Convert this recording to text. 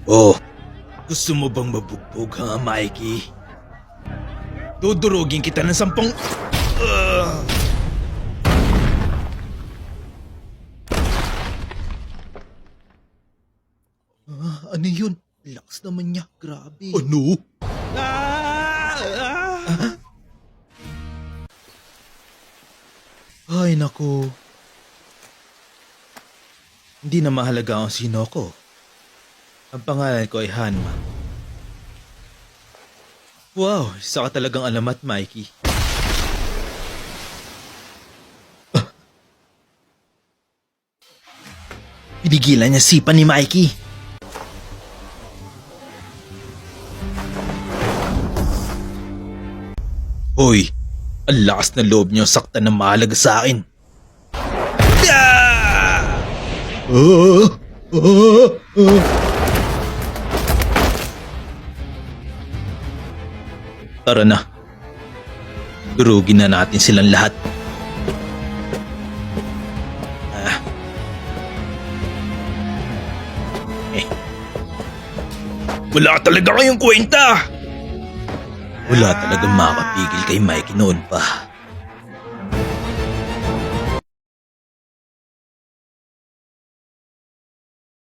Oh, gusto mo bang mabugbog ha, Mikey? Dudurugin kita ng 10... Ano yun? Lakas naman niya. Grabe. Ano? Ay, naku. Hindi na mahalaga ang sino ko. Ang pangalan ko ay Hanma. Wow, isa ka talagang alamat, Mikey. Pinigilan niya sipa ni Mikey. Hoy, ang lakas na loob niyo saktan na mahalaga sa akin. Tara na. Durugin na natin silang lahat. Wala talaga kayong kwenta! Wala talagang makakapigil kay Mikey noon pa.